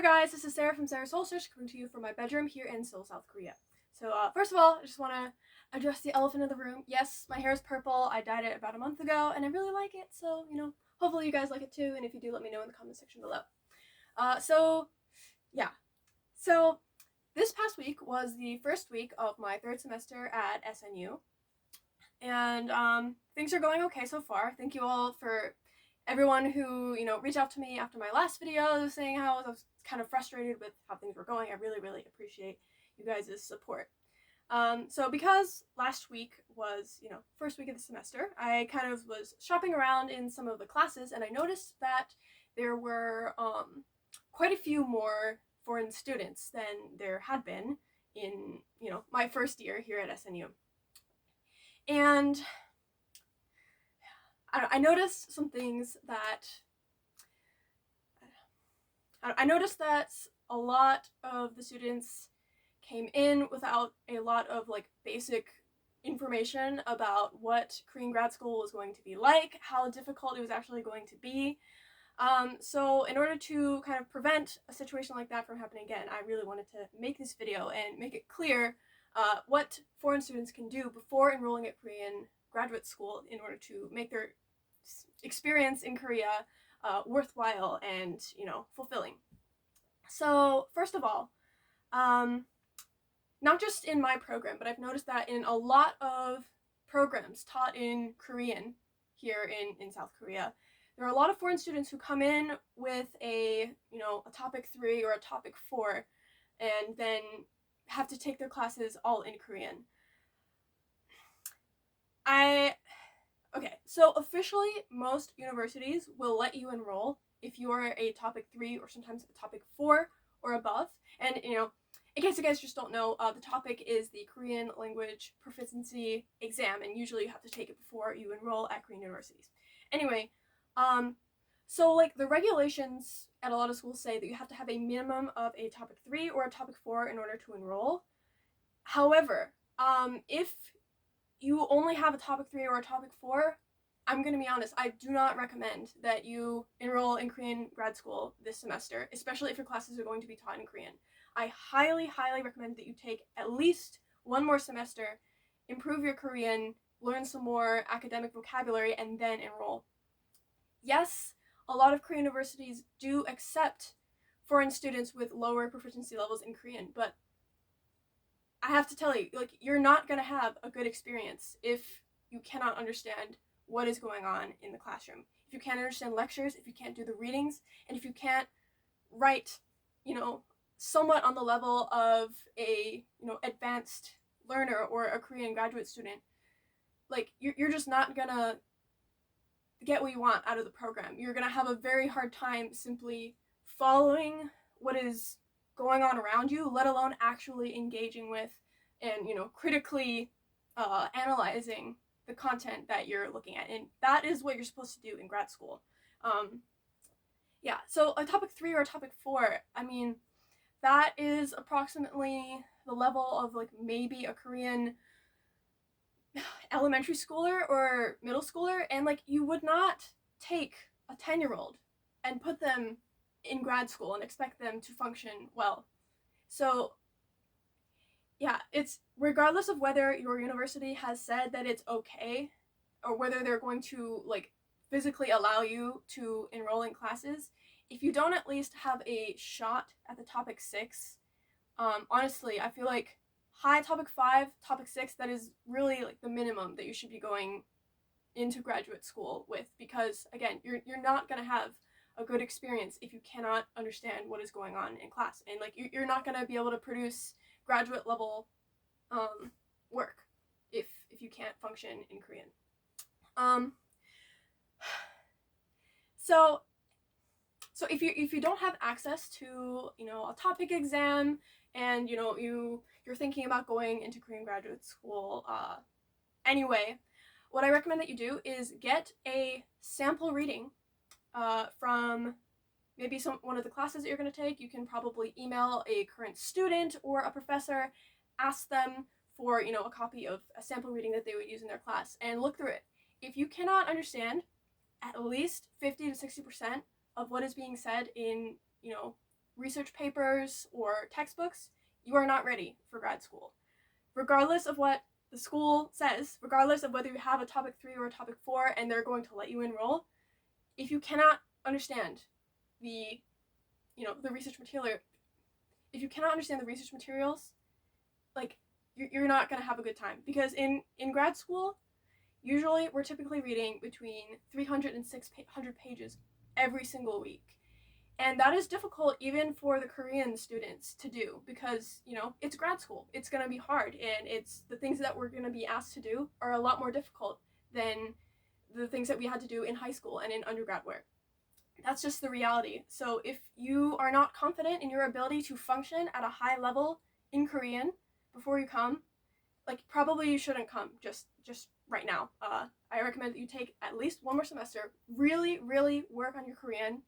there guys, this is Sarah from Sarah's Soul Search coming to you from my bedroom here in Seoul, South Korea. So first of all, I just want to address the elephant in the room. Yes, my hair is purple. I dyed it about a month ago and I really like it, so hopefully you guys like it too, and if you do, let me know in the comment section below. So this past week was the first week of my third semester at SNU, and things are going okay so far. Thank you all for everyone who reached out to me after my last video saying how I was kind of frustrated with how things were going. I really appreciate you guys' support. So because last week was first week of the semester, I kind of was shopping around in some of the classes, and I noticed that there were quite a few more foreign students than there had been in my first year here at SNU. And I noticed some things that I noticed that a lot of the students came in without a lot of basic information about what Korean grad school was going to be like, how difficult it was actually going to be. So in order to kind of prevent a situation like that from happening again, I really wanted to make this video and make it clear what foreign students can do before enrolling at Korean graduate school in order to make their experience in Korea worthwhile and fulfilling. So first of all, not just in my program, but I've noticed that in a lot of programs taught in Korean here in South Korea, there are a lot of foreign students who come in with a topic 3 or a topic 4 and then have to take their classes all in Korean. Okay, so officially most universities will let you enroll if you are a topic 3 or sometimes a topic 4 or above. And in case you guys just don't know, the topic is the Korean language proficiency exam, and usually you have to take it before you enroll at Korean universities. Anyway, so the regulations at a lot of schools say that you have to have a minimum of a topic 3 or a topic 4 in order to enroll. However, if you only have a topic 3 or a topic 4, I'm gonna be honest, I do not recommend that you enroll in Korean grad school this semester, especially if your classes are going to be taught in Korean. I highly recommend that you take at least one more semester, improve your Korean, learn some more academic vocabulary, and then enroll. Yes, a lot of Korean universities do accept foreign students with lower proficiency levels in Korean, but I have to tell you, you're not gonna have a good experience if you cannot understand what is going on in the classroom. If you can't understand lectures, if you can't do the readings, and if you can't write, somewhat on the level of a, advanced learner or a Korean graduate student, you're just not gonna get what you want out of the program. You're gonna have a very hard time simply following what is going on around you, let alone actually engaging with and critically analyzing the content that you're looking at, and that is what you're supposed to do in grad school. So a topic 3 or a topic 4, I mean, that is approximately the level of maybe a Korean elementary schooler or middle schooler, and you would not take a 10-year-old and put them in grad school and expect them to function well. So yeah, it's regardless of whether your university has said that it's okay or whether they're going to physically allow you to enroll in classes, if you don't at least have a shot at the topic 6, honestly, I feel like high topic 5, topic 6, that is really the minimum that you should be going into graduate school with, because again, you're not going to have a good experience if you cannot understand what is going on in class, and you're not going to be able to produce graduate level work if you can't function in Korean. So if you don't have access to a topic exam, and you're thinking about going into Korean graduate school anyway, what I recommend that you do is get a sample reading from maybe one of the classes that you're going to take. You can probably email a current student or a professor, ask them for a copy of a sample reading that they would use in their class, and look through it. If you cannot understand at least 50 to 60% of what is being said in research papers or textbooks, you are not ready for grad school. Regardless of what the school says, regardless of whether you have a topic 3 or a topic 4 and they're going to let you enroll, if you cannot understand the research material, if you cannot understand the research materials, like, you're not going to have a good time. Because in grad school, usually we're typically reading between 300 and 600 pages every single week. And that is difficult even for the Korean students to do because, it's grad school. It's going to be hard, and it's the things that we're going to be asked to do are a lot more difficult than the things that we had to do in high school and in undergrad work. That's just the reality. So if you are not confident in your ability to function at a high level in Korean before you come, probably you shouldn't come just right now. I recommend that you take at least one more semester, really, really work on your Korean,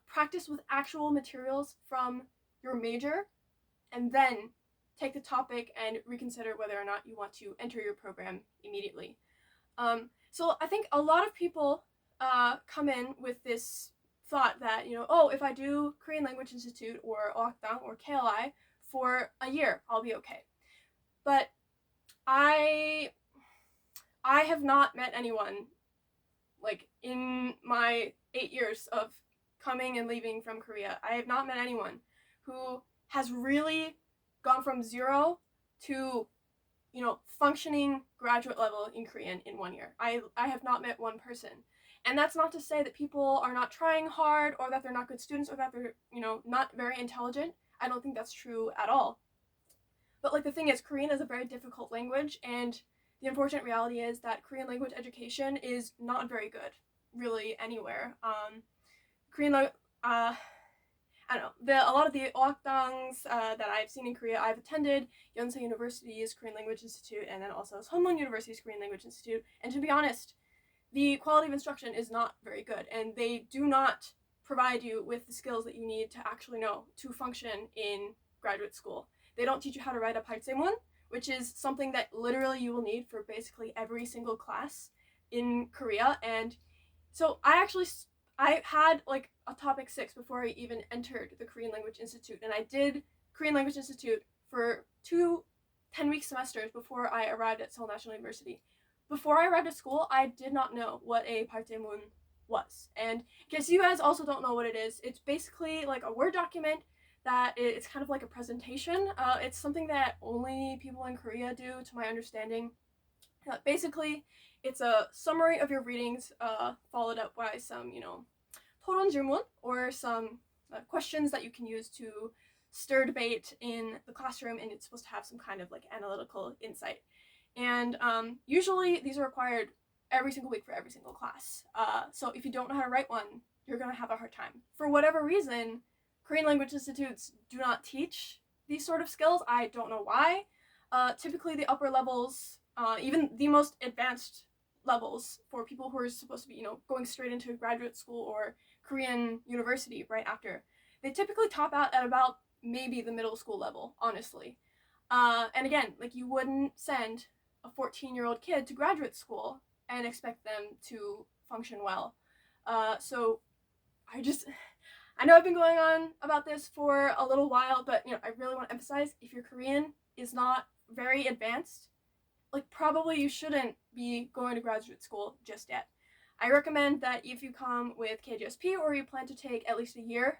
practice with actual materials from your major, and then take the topic and reconsider whether or not you want to enter your program immediately. So I think a lot of people come in with this thought that, if I do Korean Language Institute or Oakdang or KLI for a year, I'll be okay. But I have not met anyone, in my 8 years of coming and leaving from Korea, I have not met anyone who has really gone from 0 to, functioning graduate level in Korean in 1 year. I have not met one person. And that's not to say that people are not trying hard or that they're not good students or that they're, not very intelligent. I don't think that's true at all. But the thing is, Korean is a very difficult language, and the unfortunate reality is that Korean language education is not very good, really, anywhere. I don't know, a lot of the oakdangs that I've seen in Korea, I've attended Yonsei University's Korean Language Institute and then also Somun University's Korean Language Institute, and to be honest, the quality of instruction is not very good, and they do not provide you with the skills that you need to actually know to function in graduate school. They don't teach you how to write a 발제문, which is something that literally you will need for basically every single class in Korea. And so I had a topic 6 before I even entered the Korean Language Institute, and I did Korean Language Institute for 2 10-week semesters before I arrived at Seoul National University. Before I arrived at school, I did not know what a 발제문 was. And in case you guys also don't know what it is, it's basically like a Word document that it's kind of like a presentation. It's something that only people in Korea do, to my understanding. Basically, it's a summary of your readings, followed up by some, 토론 질문, or some questions that you can use to stir debate in the classroom, and it's supposed to have some kind of analytical insight. And usually these are required every single week for every single class. So if you don't know how to write one, you're going to have a hard time. For whatever reason, Korean language institutes do not teach these sort of skills. I don't know why. Typically the upper levels, even the most advanced levels for people who are supposed to be, going straight into graduate school or Korean university right after, they typically top out at about maybe the middle school level, honestly. And again, you wouldn't send a 14-year-old kid to graduate school and expect them to function well. So I know I've been going on about this for a little while, but I really want to emphasize, if your Korean is not very advanced, probably you shouldn't be going to graduate school just yet. I recommend that if you come with KGSP or you plan to take at least a year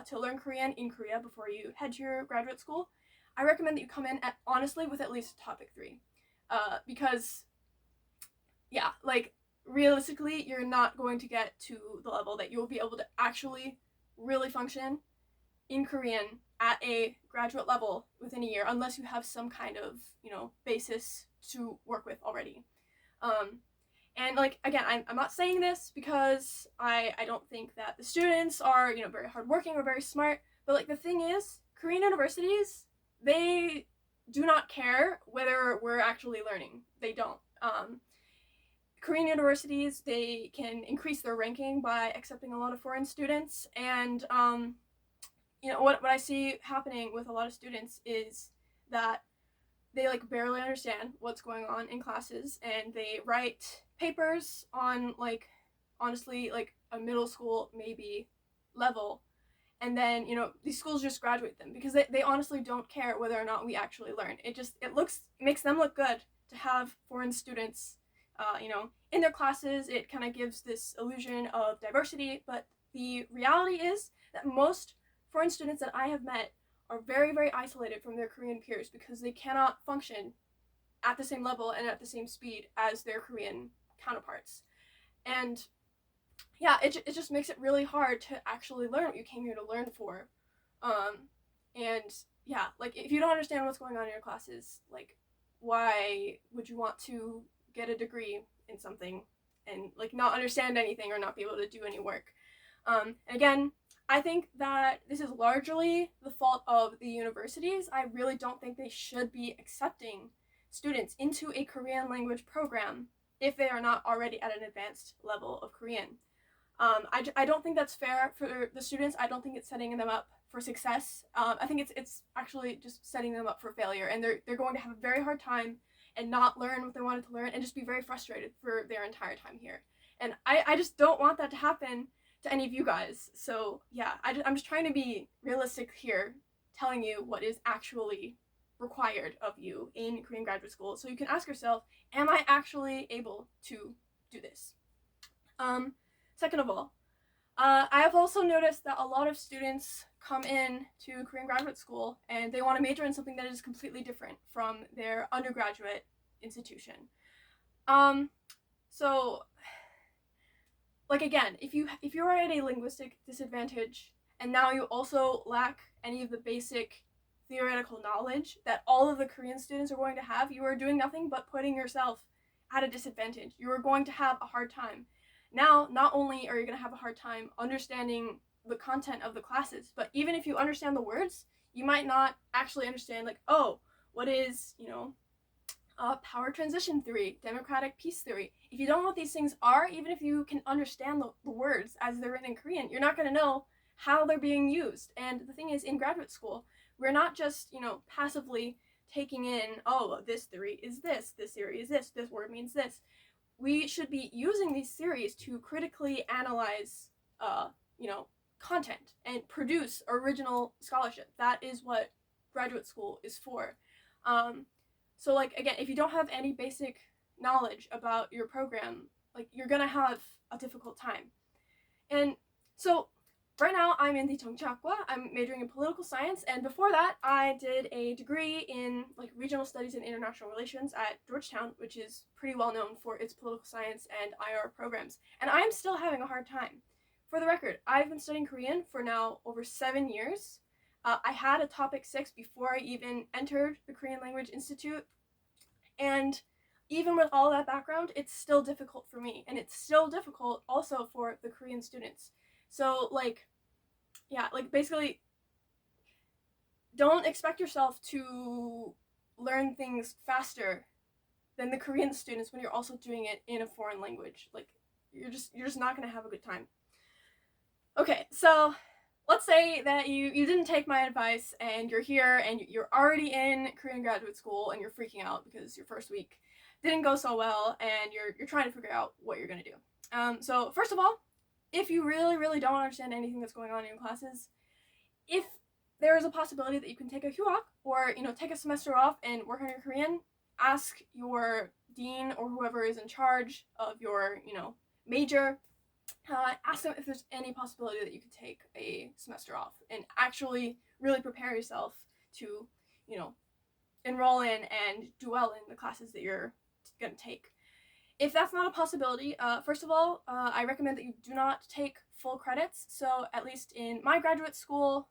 to learn Korean in Korea before you head to your graduate school, I recommend that you come in honestly with at least topic 3. Because, yeah, realistically, you're not going to get to the level that you'll be able to actually really function in Korean at a graduate level within a year, unless you have some kind of, basis to work with already. And again, I'm not saying this because I don't think that the students are, very hardworking or very smart, but the thing is, Korean universities, they do not care whether we're actually learning. They don't. Korean universities, they can increase their ranking by accepting a lot of foreign students, and what I see happening with a lot of students is that they barely understand what's going on in classes, and they write papers on honestly a middle school maybe level, and then, you know, these schools just graduate them because they honestly don't care whether or not we actually learn. It makes them look good to have foreign students, you know, in their classes. It kind of gives this illusion of diversity, but the reality is that most foreign students that I have met are very, very isolated from their Korean peers because they cannot function at the same level and at the same speed as their Korean counterparts. And yeah, it just makes it really hard to actually learn what you came here to learn for. And yeah, like if you don't understand what's going on in your classes, like why would you want to get a degree in something and like not understand anything or not be able to do any work? And again, I think that this is largely the fault of the universities. I really don't think they should be accepting students into a Korean language program if they are not already at an advanced level of Korean. I don't think that's fair for the students. I don't think it's setting them up for success. I think it's actually just setting them up for failure, and they're going to have a very hard time and not learn what they wanted to learn and just be very frustrated for their entire time here. And I just don't want that to happen to any of you guys. So yeah, I'm just trying to be realistic here, telling you what is actually required of you in Korean graduate school, so you can ask yourself, am I actually able to do this? Second of all, I have also noticed that a lot of students come in to Korean graduate school and they want to major in something that is completely different from their undergraduate institution. So like again, if you are at a linguistic disadvantage and now you also lack any of the basic theoretical knowledge that all of the Korean students are going to have, you are doing nothing but putting yourself at a disadvantage. You are going to have a hard time. Now, not only are you going to have a hard time understanding the content of the classes, but even if you understand the words, you might not actually understand, like, oh, what is, you know, power transition theory, democratic peace theory. If you don't know what these things are, even if you can understand the words as they're written in Korean, you're not going to know how they're being used. And the thing is, in graduate school, we're not just, you know, passively taking in, oh, this theory is this theory is this word means this. We should be using these theories to critically analyze, you know, content and produce original scholarship. That is what graduate school is for. So, like, again, if you don't have any basic knowledge about your program, like, you're gonna have a difficult time. And so, right now, I'm in the 정치학과. I'm majoring in political science, and before that, I did a degree in like regional studies and international relations at Georgetown, which is pretty well known for its political science and IR programs. And I'm still having a hard time. For the record, I've been studying Korean for now over 7 years. I had a topic 6 before I even entered the Korean Language Institute, and even with all that background, it's still difficult for me, and it's still difficult also for the Korean students. So, like, yeah, like, basically, don't expect yourself to learn things faster than the Korean students when you're also doing it in a foreign language. Like, you're just not gonna have a good time. Okay, so let's say that you didn't take my advice and you're here and you're already in Korean graduate school and you're freaking out because your first week didn't go so well and you're trying to figure out what you're gonna do. So first of all, if you really don't understand anything that's going on in your classes, if there is a possibility that you can take a hyuak or, you know, take a semester off and work on your Korean, ask your dean or whoever is in charge of your, you know, major, ask them if there's any possibility that you could take a semester off and actually really prepare yourself to, you know, enroll in and do well in the classes that you're going to take. If that's not a possibility, first of all, I recommend that you do not take full credits. So at least in my graduate school,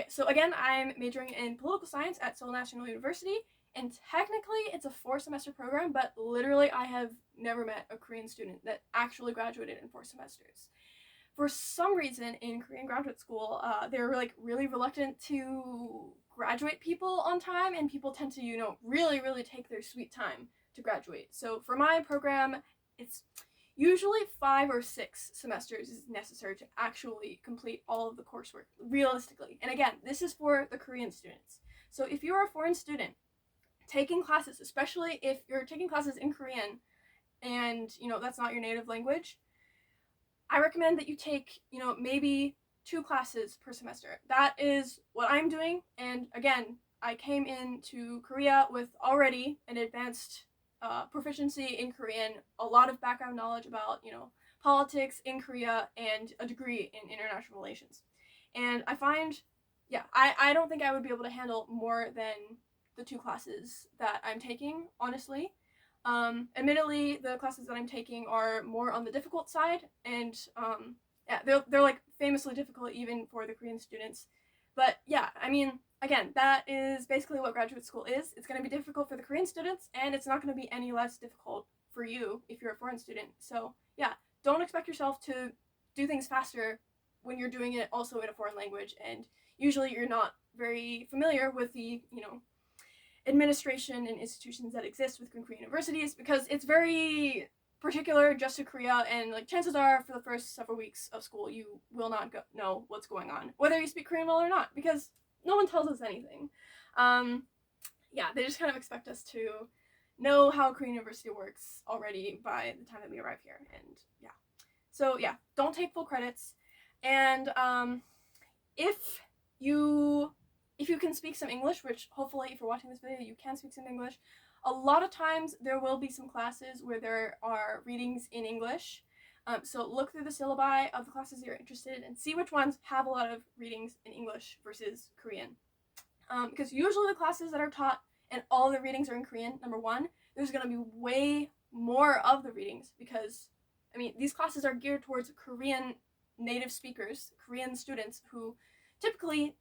so again, I'm majoring in political science at Seoul National University, and technically it's a 4-semester program, but literally I have never met a Korean student that actually graduated in 4 semesters. For some reason, in Korean graduate school, they're like really reluctant to graduate people on time, and people tend to, you know, really take their sweet time to graduate. So for my program, it's usually 5 or 6 semesters is necessary to actually complete all of the coursework, realistically. And again, this is for the Korean students. So if you're a foreign student taking classes, especially if you're taking classes in Korean and, you know, that's not your native language, I recommend that you take, maybe 2 classes per semester. That is what I'm doing. And again, I came into Korea with already an advanced proficiency in Korean, a lot of background knowledge about, politics in Korea, and a degree in international relations. And I find, yeah, I don't think I would be able to handle more than the 2 classes that I'm taking, honestly. Admittedly, the classes that I'm taking are more on the difficult side, and yeah, they're like famously difficult even for the Korean students. But yeah, I mean, again, that is basically what graduate school is. It's going to be difficult for the Korean students, and it's not going to be any less difficult for you if you're a foreign student. So yeah, don't expect yourself to do things faster when you're doing it also in a foreign language, and usually you're not very familiar with the, administration and institutions that exist within Korean universities, because it's very particular just to Korea, and like chances are for the first several weeks of school you will not know what's going on, whether you speak Korean well or not, because no one tells us anything. Yeah, they just kind of expect us to know how Korean university works already by the time that we arrive here, and yeah. So yeah, don't take full credits, and if you can speak some English, which hopefully if you're watching this video you can speak some English, a lot of times there will be some classes where there are readings in English. So look through the syllabi of the classes you're interested in and see which ones have a lot of readings in English versus Korean. Because usually the classes that are taught and all the readings are in Korean, number one, there's going to be way more of the readings, because, I mean, these classes are geared towards Korean native speakers, Korean students who typically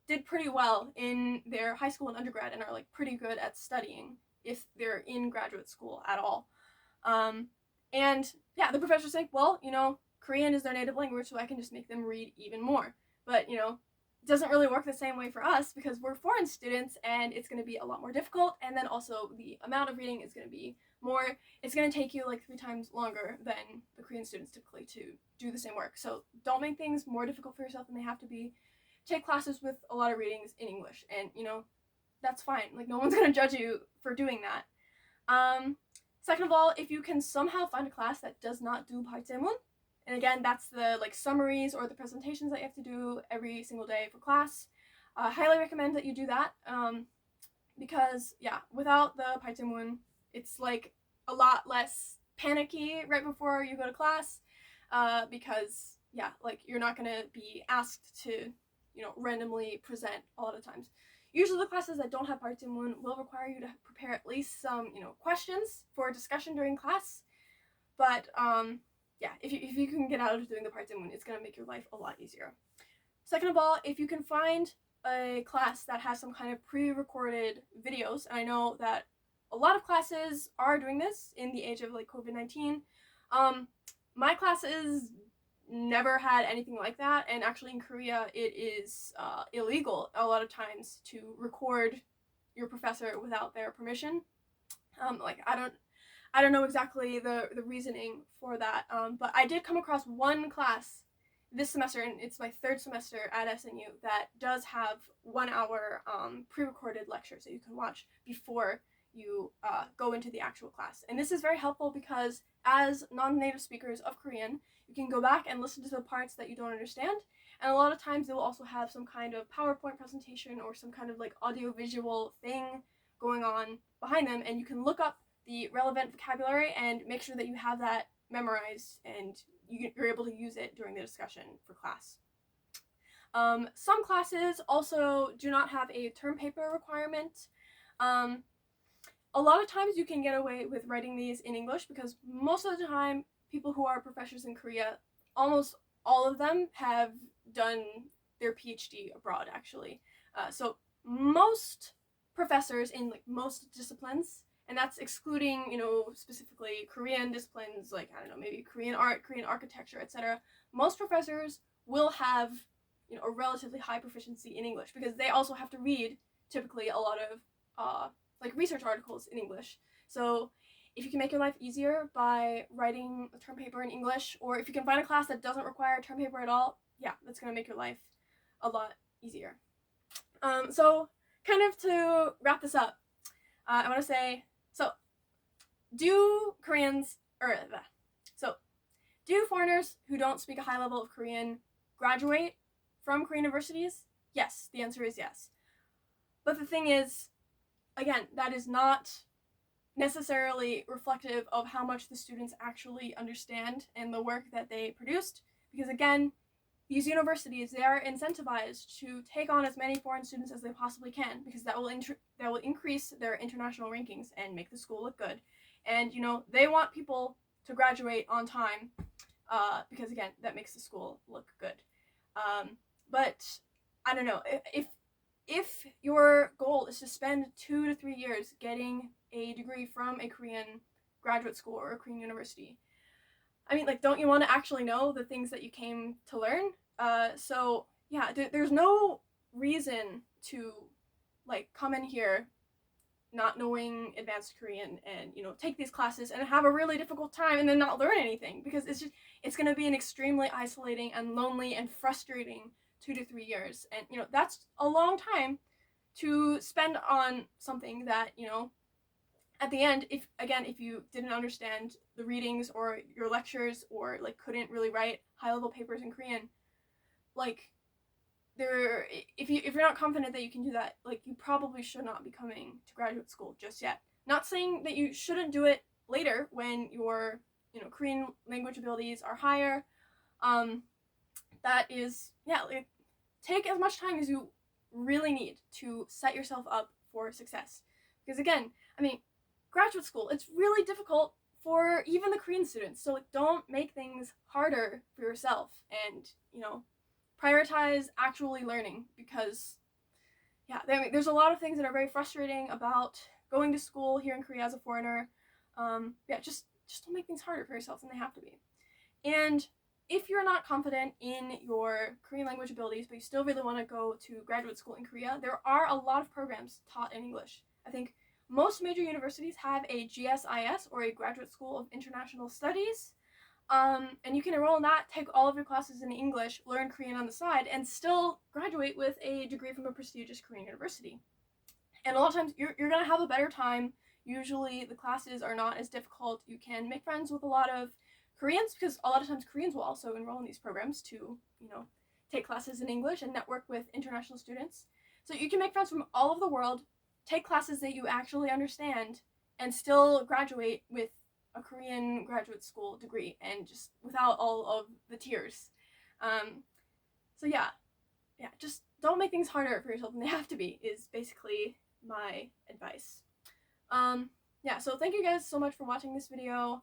did pretty well in their high school and undergrad and are like pretty good at studying if they're in graduate school at all. And yeah, the professors think, well, Korean is their native language, so I can just make them read even more. But, it doesn't really work the same way for us, because we're foreign students and it's going to be a lot more difficult, and then also the amount of reading is going to be more. It's going to take you like 3 times longer than the Korean students typically to do the same work. So don't make things more difficult for yourself than they have to be. Take classes with a lot of readings in English, and that's fine. Like, no one's going to judge you for doing that. Second of all, if you can somehow find a class that does not do 발제문, and again, that's the like summaries or the presentations that you have to do every single day for class, I highly recommend that you do that, because yeah, without the 발제문, it's like a lot less panicky right before you go to class, because yeah, like you're not going to be asked to randomly present a lot of times. Usually the classes that don't have 발제문 will require you to prepare at least some, questions for discussion during class. But yeah, if you can get out of doing the 발제문, it's going to make your life a lot easier. Second of all, if you can find a class that has some kind of pre-recorded videos, and I know that a lot of classes are doing this in the age of like COVID-19. My classes never had anything like that, and actually in Korea it is illegal a lot of times to record your professor without their permission. Like I don't know exactly the reasoning for that, but I did come across one class this semester, and it's my 3rd semester at SNU, that does have 1 hour pre-recorded lectures that you can watch before you go into the actual class. And this is very helpful because as non-native speakers of Korean, you can go back and listen to the parts that you don't understand, and a lot of times they will also have some kind of PowerPoint presentation or some kind of like audio-visual thing going on behind them, and you can look up the relevant vocabulary and make sure that you have that memorized and you're able to use it during the discussion for class. Some classes also do not have a term paper requirement. A lot of times you can get away with writing these in English, because most of the time people who are professors in Korea, almost all of them have done their PhD abroad, actually. So most professors in like most disciplines, and that's excluding, specifically Korean disciplines, like, I don't know, maybe Korean art, Korean architecture, etc. Most professors will have, a relatively high proficiency in English, because they also have to read, typically, a lot of, like, research articles in English. So if you can make your life easier by writing a term paper in English, or if you can find a class that doesn't require a term paper at all, yeah, that's going to make your life a lot easier. So kind of to wrap this up, I want to say, so Do foreigners who don't speak a high level of Korean graduate from Korean universities? Yes, the answer is yes. But the thing is, again, that is not necessarily reflective of how much the students actually understand and the work that they produced, because again, these universities, they are incentivized to take on as many foreign students as they possibly can, because that will increase their international rankings and make the school look good. And they want people to graduate on time, because again, that makes the school look good. But I don't know, if your goal is to spend 2 to 3 years getting a degree from a Korean graduate school or a Korean university, I mean, like, don't you want to actually know the things that you came to learn? So yeah, there's no reason to like come in here not knowing advanced Korean and take these classes and have a really difficult time and then not learn anything, because it's going to be an extremely isolating and lonely and frustrating 2 to 3 years, and that's a long time to spend on something that at the end, if you didn't understand the readings or your lectures, or like couldn't really write high level papers in Korean, like if you're not confident that you can do that, like, you probably should not be coming to graduate school just yet. Not saying that you shouldn't do it later when your Korean language abilities are higher. That is, yeah, like, take as much time as you really need to set yourself up for success, because again, I mean, graduate school, it's really difficult for even the Korean students, so like, don't make things harder for yourself, and prioritize actually learning, because yeah, there's a lot of things that are very frustrating about going to school here in Korea as a foreigner. Yeah, just don't make things harder for yourself than they have to be. And if you're not confident in your Korean language abilities, but you still really want to go to graduate school in Korea, there are a lot of programs taught in English. I think most major universities have a GSIS, or a Graduate School of International Studies, and you can enroll in that, take all of your classes in English, learn Korean on the side, and still graduate with a degree from a prestigious Korean university. And a lot of times you're going to have a better time. Usually the classes are not as difficult. You can make friends with a lot of Koreans, because a lot of times Koreans will also enroll in these programs to, take classes in English and network with international students. So you can make friends from all over the world, take classes that you actually understand, and still graduate with a Korean graduate school degree, and just without all of the tears. So yeah, just don't make things harder for yourself than they have to be, is basically my advice. Yeah, so thank you guys so much for watching this video.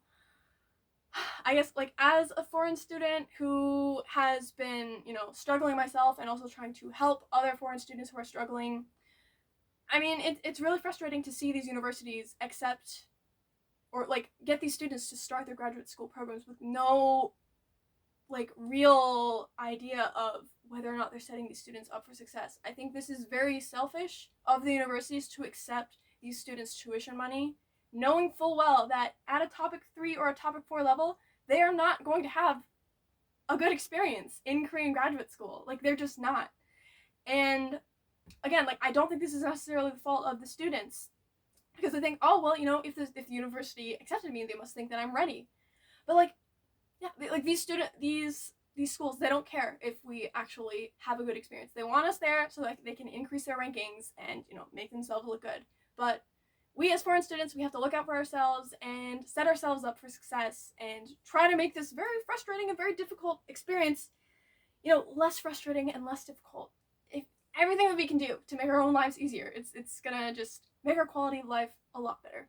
I guess, like, as a foreign student who has been, struggling myself, and also trying to help other foreign students who are struggling, I mean, it's really frustrating to see these universities accept, or like get these students to start their graduate school programs with no like real idea of whether or not they're setting these students up for success. I think this is very selfish of the universities to accept these students' tuition money, knowing full well that at a topic 3 or a topic 4 level, they are not going to have a good experience in Korean graduate school. Like, they're just not. And again, like, I don't think this is necessarily the fault of the students, because they think, oh, well, if the university accepted me, they must think that I'm ready. But like, yeah, like, these schools, they don't care if we actually have a good experience. They want us there so that they can increase their rankings and make themselves look good. But we as foreign students, we have to look out for ourselves and set ourselves up for success, and try to make this very frustrating and very difficult experience less frustrating and less difficult. If everything that we can do to make our own lives easier, it's gonna just make our quality of life a lot better.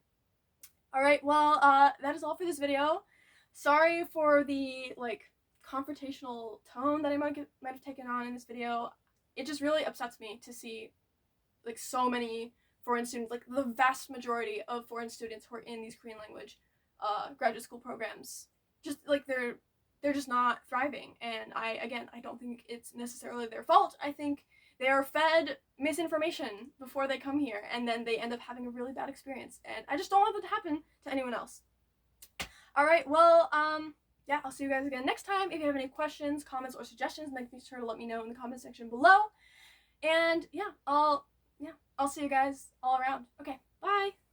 Alright, well, that is all for this video. Sorry for the, like, confrontational tone that I might have taken on in this video. It just really upsets me to see, like, so many foreign students, like, the vast majority of foreign students who are in these Korean language graduate school programs, just, like, they're just not thriving. And I don't think it's necessarily their fault. I think they are fed misinformation before they come here, and then they end up having a really bad experience. And I just don't want that to happen to anyone else. Alright, well, yeah, I'll see you guys again next time. If you have any questions, comments, or suggestions, make sure to let me know in the comment section below. And yeah, I'll see you guys all around. Okay, bye!